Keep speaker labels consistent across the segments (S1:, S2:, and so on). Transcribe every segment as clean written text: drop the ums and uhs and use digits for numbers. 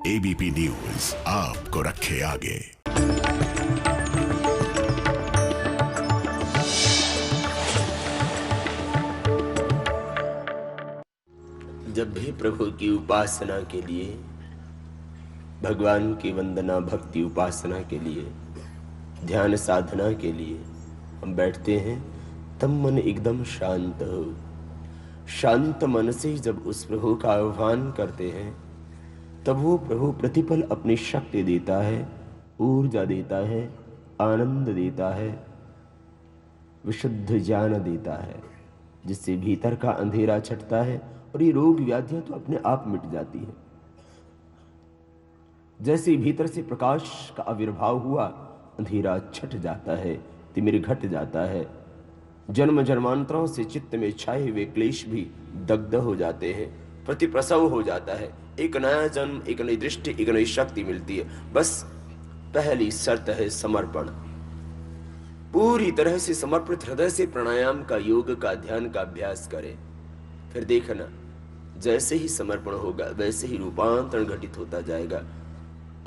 S1: ABP news आपको रखे आगे।
S2: जब भी प्रभु की उपासना के लिए, भगवान की वंदना भक्ति उपासना के लिए, ध्यान साधना के लिए हम बैठते हैं, तब मन एकदम शांत हो। शांत मन से जब उस प्रभु का आह्वान करते हैं, तब वो प्रभु प्रतिपल अपनी शक्ति देता है, ऊर्जा देता है, आनंद देता है, विशुद्ध ज्ञान देता है, जिससे भीतर का अंधेरा छटता है और ये रोग व्याधियां तो अपने आप मिट जाती हैं। जैसे ही भीतर से प्रकाश का आविर्भाव हुआ, अंधेरा छट जाता है, तिमिर घट जाता है, जन्म जन्मांतरों से चित्त में छाए हुए क्लेश भी दग्ध हो जाते हैं, प्रतिप्रसव हो जाता है, एक नया जन्म, एक नई दृष्टि, एक नई शक्ति मिलती है। बस पहली शर्त है समर्पण। पूरी तरह से समर्पित हृदय से प्राणायाम का, योग का, ध्यान का अभ्यास करें। फिर देखना, जैसे ही समर्पण होगा वैसे ही रूपांतरण घटित होता जाएगा,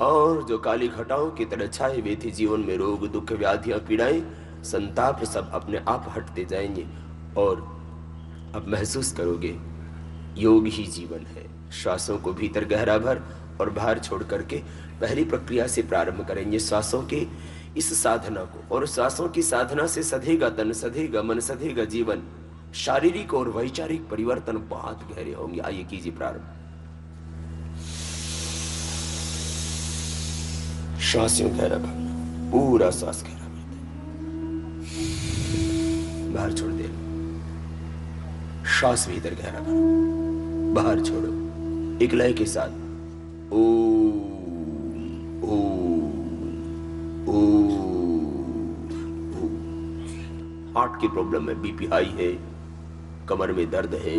S2: और जो काली घटाओं की तरह छाए हुए थे जीवन में रोग, दुख, व्याधियां, पीड़ाएं, संताप, सब अपने आप हटते जाएंगे और अब महसूस करोगे योग ही जीवन है। श्वासों को भीतर गहरा भर और बाहर छोड़ करके पहली प्रक्रिया से प्रारंभ करेंगे, श्वासों के इस साधना को। और श्वासों की साधना से सधेगा तन, सधेगा मन, सधेगा जीवन। शारीरिक और वैचारिक परिवर्तन बहुत गहरे होंगे। आइए कीजिए प्रारंभ। श्वास यूं गहरा भरना, पूरा श्वास गहरा भरना, बाहर छोड़ दे। श्वास भीतर गहरा भरो, बाहर छोड़ो, एक लय के साथ। ओम ओम ओम। हार्ट की प्रॉब्लम है, बीपी हाई है, कमर में दर्द है,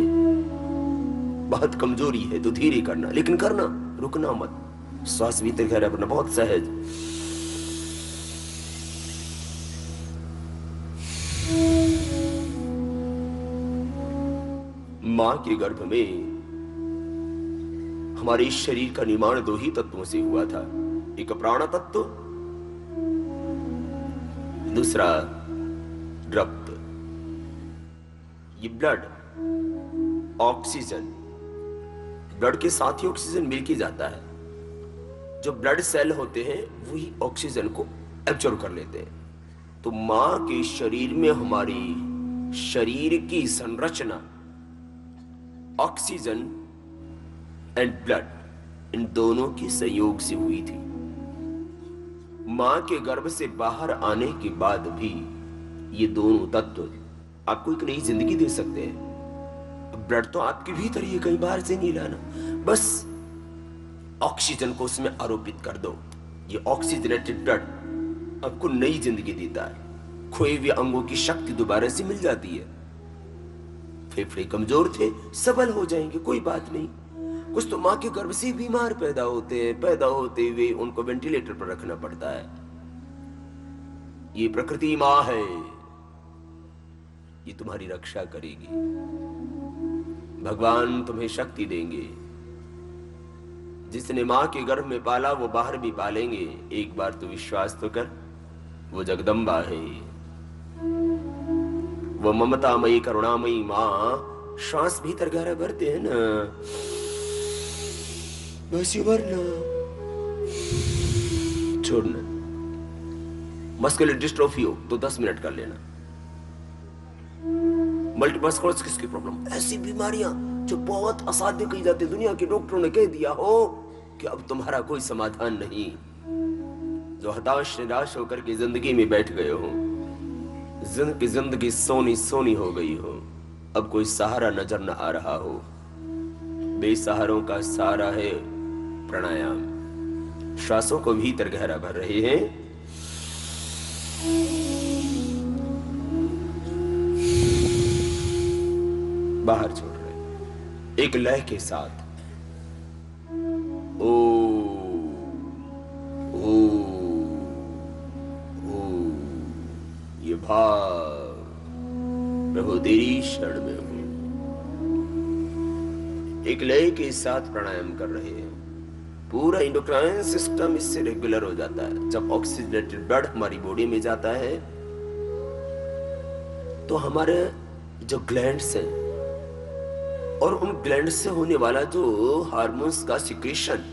S2: बहुत कमजोरी है, तो धीरे करना, लेकिन करना, रुकना मत। श्वास भीतर गहरा भरना, बहुत सहज। मां के गर्भ में हमारे शरीर का निर्माण दो ही तत्वों से हुआ था, एक प्राण तत्व, दूसरा रक्त। ये ब्लड, ऑक्सीजन, ब्लड के साथ ही ऑक्सीजन मिल के जाता है। जो ब्लड सेल होते हैं वही ऑक्सीजन को एब्जॉर्ब कर लेते हैं। तो मां के शरीर में हमारी शरीर की संरचना ऑक्सीजन एंड ब्लड, इन दोनों के संयोग से हुई थी। मां के गर्भ से बाहर आने के बाद भी ये दोनों तत्व आपको एक नई जिंदगी दे सकते हैं। ब्लड तो आपके भीतर ही है, कहीं बाहर से नहीं लाना, बस ऑक्सीजन को उसमें आरोपित कर दो। ये ऑक्सीजनेटेड ब्लड आपको नई जिंदगी देता है। खोए हुए अंगों की शक्ति दोबारा से मिल जाती है। फेफड़े कमजोर थे, सबल हो जाएंगे, कोई बात नहीं। कुछ तो मां के गर्भ से बीमार पैदा होते हैं, पैदा होते हुए उनको वेंटिलेटर पर रखना पड़ता है। ये प्रकृति मां है, ये तुम्हारी रक्षा करेगी। भगवान तुम्हें शक्ति देंगे। जिसने मां के गर्भ में पाला वो बाहर भी पालेंगे। एक बार तो विश्वास तो कर, वो जगदम्बा है, वो ममतामयी करुणामयी मां। श्वास भीतर गहरा भरते हैं ना, बस ये भरना, छोड़ना। मस्कुलर डिस्ट्रोफी हो तो 10 मिनट कर लेना। मल्टीपल स्क्लेरोसिस की प्रॉब्लम, ऐसी बीमारियां जो बहुत असाध्य कही जाती, दुनिया के डॉक्टरों ने कह दिया हो कि अब तुम्हारा कोई समाधान नहीं। जो हताश निराश होकर के जिंदगी में बैठ गए हो, जिंदगी सोनी सोनी हो गई हो, अब कोई सहारा नजर न आ रहा हो, बेसहारों का सहारा है प्राणायाम। श्वासों को भीतर गहरा भर रहे हैं, बाहर छोड़ रहे, एक लय के साथ। ओ ओ ओ, ये भाव प्रभु तेरी शरण में हूं। एक लय के साथ प्राणायाम कर रहे हैं। पूरा इंडोक्राइन सिस्टम इससे रेगुलर हो जाता है। जब ऑक्सीजनेटेड ब्लड हमारी बॉडी में जाता है तो हमारे जो ग्लैंड्स हैं और उन ग्लैंड्स से होने वाला जो हार्मोन्स का सिक्रेशन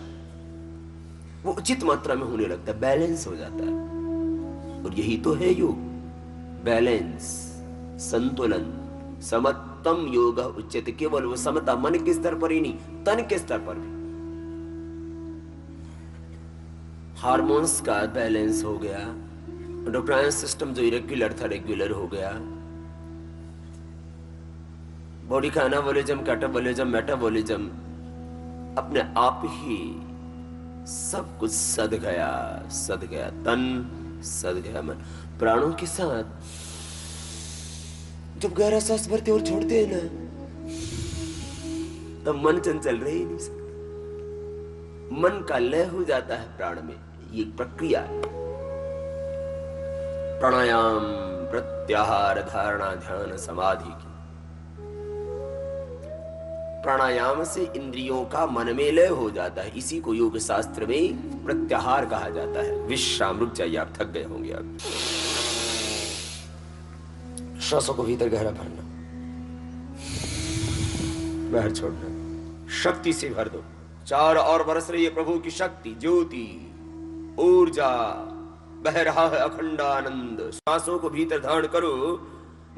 S2: वो उचित मात्रा में होने लगता है, बैलेंस हो जाता है। और यही तो है योग, बैलेंस, संतुलन, समत्तम योग उच्यते। केवल वो समता मन के स्तर पर ही नहीं, तन के स्तर पर भी। हार्मोन्स का बैलेंस हो गया, एंडोक्राइन सिस्टम जो इरेगुलर था रेगुलर हो गया, बॉडी का एनाबॉलिज्म, कैटाबॉलिज्म, मेटाबॉलिज्म अपने आप ही सब कुछ सद गया, सद गया तन, सद गया मन। प्राणों के साथ जब गहरा सांस भरते और छोड़ते हैं ना, तब मन चंचल रह ही नहीं सकता, मन का लय हो जाता है प्राण में। ये प्रक्रिया है। प्राणायाम, प्रत्याहार, धारणा, ध्यान, समाधि की। प्राणायाम से इंद्रियों का मन में लय हो जाता है। इसी को योग शास्त्र में प्रत्याहार कहा जाता है। विश्राम, रुक जाइए, आप थक गए होंगे। अब श्वासों को भीतर गहरा भरना, बाहर छोड़ना, शक्ति से भर दो। चारों ओर बरस रही है प्रभु की शक्ति, ज्योति, ऊर्जा, बह रहा है अखंड आनंद। श्वासों को भीतर धारण करो,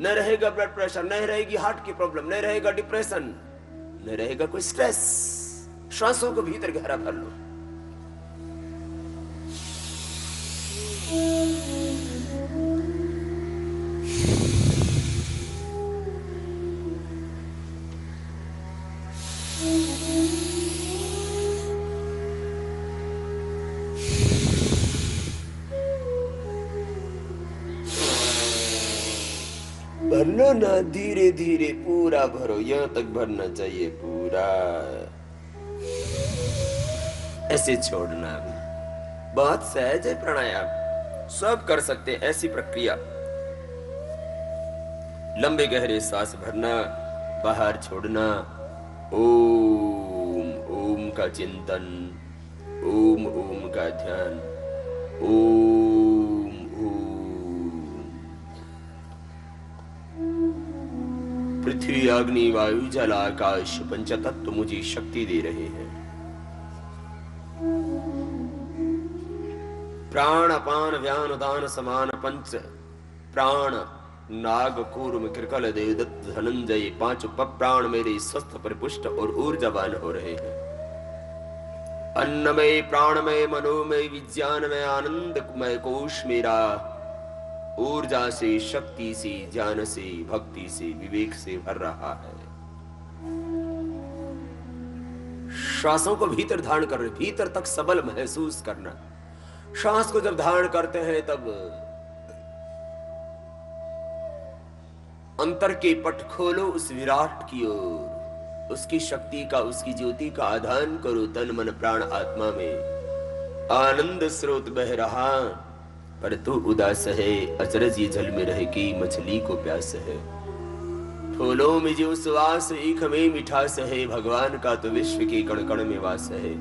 S2: न रहेगा ब्लड प्रेशर, न रहेगी हार्ट की प्रॉब्लम, न रहेगा डिप्रेशन, न रहेगा कोई स्ट्रेस। श्वासों को भीतर गहरा भर लो। भरना ना, धीरे धीरे पूरा भरो, यहां तक भरना चाहिए पूरा, ऐसे छोड़ना भी। बहुत सहज है प्राणायाम, सब कर सकते हैं ऐसी प्रक्रिया। लंबे गहरे सांस भरना, बाहर छोड़ना। ओम ओम का चिंतन, ओम ओम का ध्यान, ओम ओम। पृथ्वी, अग्नि, वायु, जल, आकाश, पंचतत्व मुझे शक्ति दे रहे हैं। प्राण, अपान, व्यान, उदान, समान पंच प्राण, नाग, कूर्म, कृकल, देवदत्त, धनंजय, पांच प्राण मेरे स्वस्थ, परिपुष्ट और ऊर्जावान हो रहे हैं। अन्नमय, प्राणमय, मनोमय, विज्ञानमय, आनंदमय कोश मेरा ऊर्जा से, शक्ति से, ज्ञान से, भक्ति से, विवेक से भर रहा है। श्वासों को भीतर धारण कर, भीतर तक सबल महसूस करना। श्वास को जब धारण करते हैं तब अंतर के पट खोलो उस विराट की ओर, उसकी शक्ति का, उसकी ज्योति का आधान करो। तन मन प्राण आत्मा में आनंद स्रोत बह रहा, पर तू उदास है, अचरज ये जल में रह के मछली को प्यास है। फूलों में जो सुवास, ईख में मिठास है, भगवान का तो विश्व के कण कण में वास है।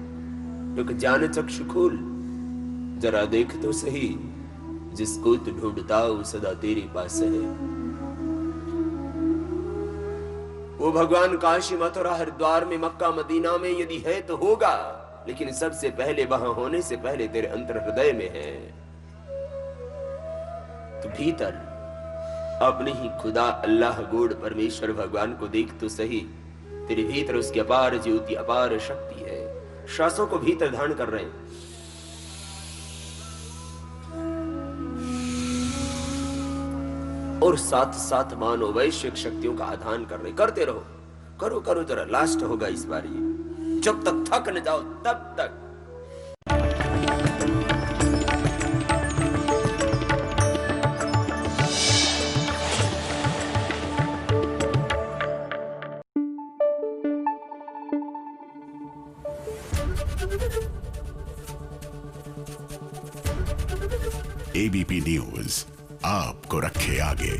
S2: रुक जान चक्षु खोल, जरा देख तो सही, जिसको तू ढूंढता वो सदा तेरे पास है। वो भगवान काशी, मथुरा, हरिद्वार में, मक्का, मदीना में यदि है तो होगा, लेकिन सबसे पहले वहां होने से पहले तेरे अंतर हृदय में है। तो भीतर अपने ही खुदा, अल्लाह, गॉड, परमेश्वर भगवान को देख तो सही। तेरे भीतर उसकी अपार ज्योति, अपार शक्ति है। श्वासों को भीतर धारण कर रहे हैं। और साथ साथ मानो वैश्विक शक्तियों का आधान कर रहे। करते रहो, करो करो, जरा लास्ट होगा इस बार ये। जब तक थक न जाओ तब तक।
S1: एबीपी न्यूज आपको रखे आगे।